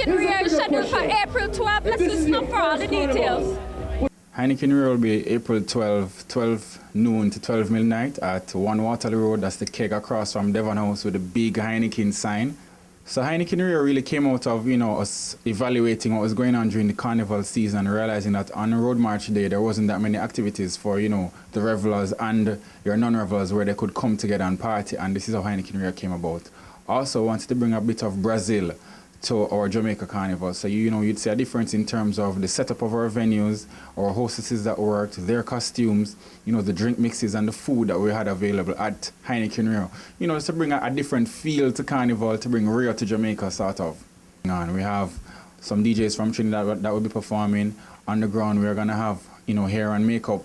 Heineken Rio is scheduled for April 12th. Let's listen up for all the details. Heineken Rio will be April 12 noon to 12 midnight at 1 Waterloo Road. That's the keg across from Devon House with the big Heineken sign. So Heineken Rio really came out of, us evaluating what was going on during the carnival season, realizing that on Road March Day there wasn't that many activities for, the revelers and your non-revelers where they could come together and party, and this is how Heineken Rio came about. Also wanted to bring a bit of Brazil to our Jamaica Carnival. So, you'd see a difference in terms of the setup of our venues, our hostesses that worked, their costumes, the drink mixes and the food that we had available at Heineken Rio. Just to bring a different feel to Carnival, to bring Rio to Jamaica, sort of. And we have some DJs from Trinidad that will be performing. On the ground, we're going to have, hair and makeup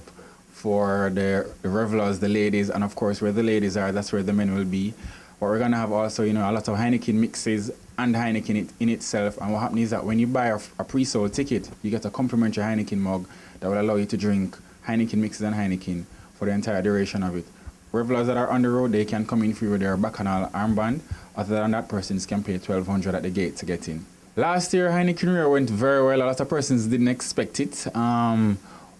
for the revelers, the ladies, and of course, where the ladies are, that's where the men will be. But we're going to have also, a lot of Heineken mixes and Heineken in itself. And what happens is that when you buy a pre-sold ticket, you get a complimentary Heineken mug that will allow you to drink Heineken mixes and Heineken for the entire duration of it. Revelers that are on the road, they can come in free with their Bacchanal armband. Other than that, persons can pay $1,200 at the gate to get in. Last year, Heineken Rio went very well. A lot of persons didn't expect it.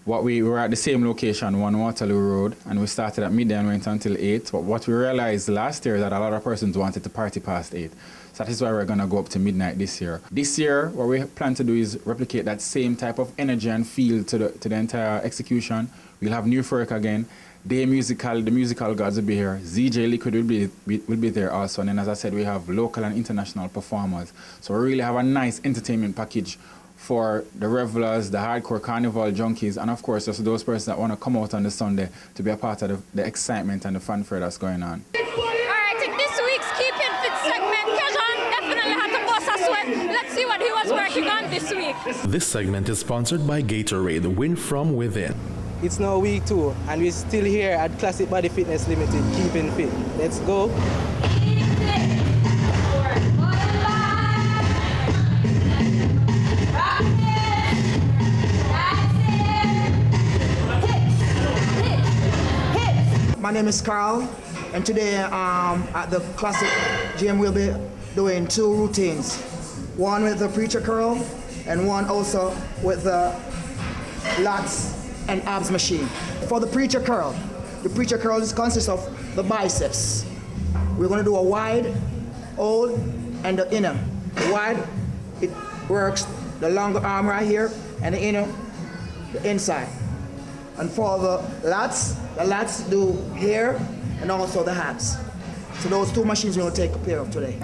We were at the same location, 1 Waterloo Road, and we started at midday and went until 8. But what we realized last year is that a lot of persons wanted to party past 8. So that is why we're going to go up to midnight this year. This year, what we plan to do is replicate that same type of energy and feel to the entire execution. We'll have New Folk again. The musical gods will be here. ZJ Liquid will be there also. And then, as I said, we have local and international performers. So we really have a nice entertainment package for the revelers, the hardcore carnival junkies, and of course just those persons that want to come out on the Sunday to be a part of the excitement and the fanfare that's going on. Alright, in this week's Keeping Fit segment, Kejon definitely had to bust a sweat. Let's see what he was working on this week. This segment is sponsored by Gatorade, Win From Within. It's now week 2 and we're still here at Classic Body Fitness Limited, keeping fit. Let's go. My name is Carl, and today at the Classic Gym we'll be doing 2 routines. One with the preacher curl, and one also with the lats and abs machine. For the preacher curl consists of the biceps. We're going to do a wide, old, and the inner. The wide, it works the longer arm right here, and the inner, the inside. And for the lats do here and also the abs. So those 2 machines we're going to take care of today.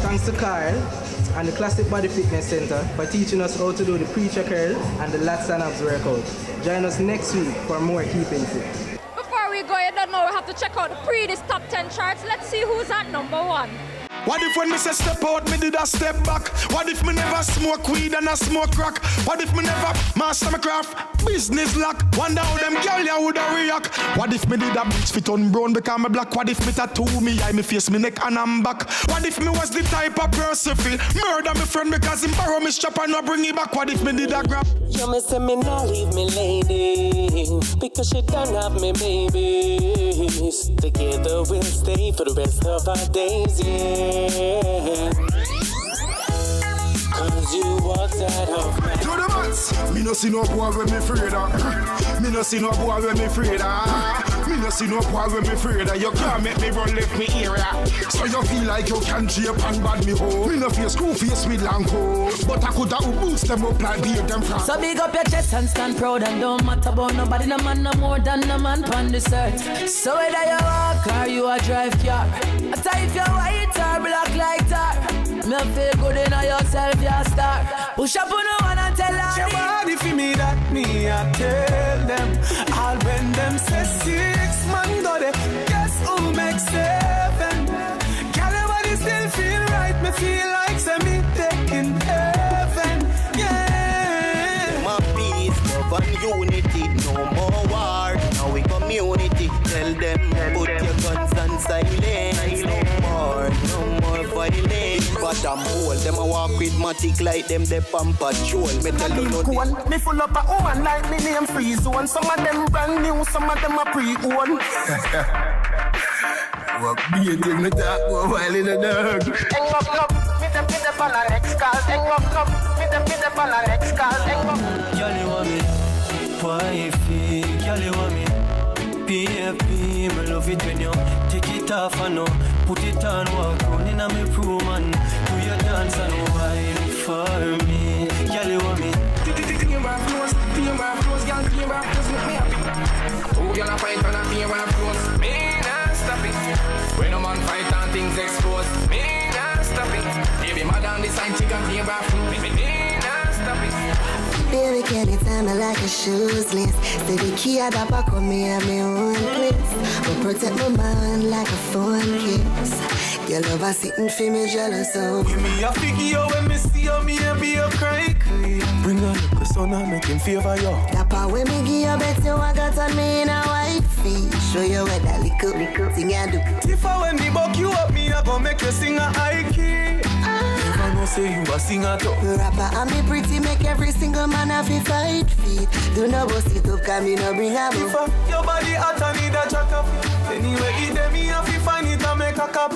Thanks to Carl and the Classic Body Fitness Center for teaching us how to do the preacher curl and the lats and abs workout. Join us next week for more Keeping Fit. Before we go, you don't know, we have to check out the Pree Dis top 10 charts. Let's see who's at number 1. What if when me say step out, me did a step back? What if me never smoke weed and a smoke crack? What if me never master my craft? Business lock. Wonder how them girl ya woulda react. What if me did a bleach fit on brown because me black? What if me tattoo me eye, me face, me neck and I'm back? What if me was the type of person feel murder me friend because him borrow me strap and not bring it back? What if me did a grab? You me say me nah leave me lady because she don't have me babies. Together we'll stay for the rest of our days, yeah. Cause you walked out of my to the mats. Me no see no boy when me afraid of. Me no see no boy when me afraid of. Me no see no boy when me afraid of. You can't make me run left me area. So you feel like you can drape and bad me home. Me no face screw face with long coat, but I coulda boost them up like beat them from. So big up your chest and stand proud and don't matter about nobody. No man no more than no man on this earth. So whether you walk or you a drive car, I tell if you're white or black like tar. Me feel good in yourself, you star. Push up on no one and tell her. Your body for me that me, I tell them. All when them say 6 man go there, guess who makes 7? Girl, your body still feel right. Me feel like say me taking heaven, yeah. my peace, love and unity. No more war, now we community. Tell them, put your guns on silence. No more violence. But I'm old, them a walk with matic like them they on patrol. Me tell you nothing. Me full up a woman like me name free zone. Some of them brand new, some of them a pre-owned. What be it in the dark, while in the dark. Hang up, meet them on the next call. Hang up, meet them on the next call. Hang up. Girl, you want me? Wifey, girl, you want me? PFP, me love it when you take it off and no put it on, walk on in a me room and do your dance and wine for me. Girl, you want me? Team by flows, girl, team by flows, make me happy. Two girl a fight and a team by flows, me nah stop it. When a man fight and things expose, me nah stop it. Baby, madam design chicken team by flows, me nah stop it. Baby, can you tell me like a shoes list? Say the key at the back of me and my own place. But protect my mind like a phone case. Your love is sitting for me jealous of. Give me a figure when me see you, me and be a cry. Bring a little son and make him favor you. That part when me give you bet you I got on me in a wifey. Show you what that little thing I do. If I when me buck you up, me I gon' make you sing a high key. Never know say you a singer too. Rapper and me pretty make every single man have to fight feet. Do no bust it up, cause me no bring a book. Your body hot and need a jack up. Anyway, it me have to find it and make a cup.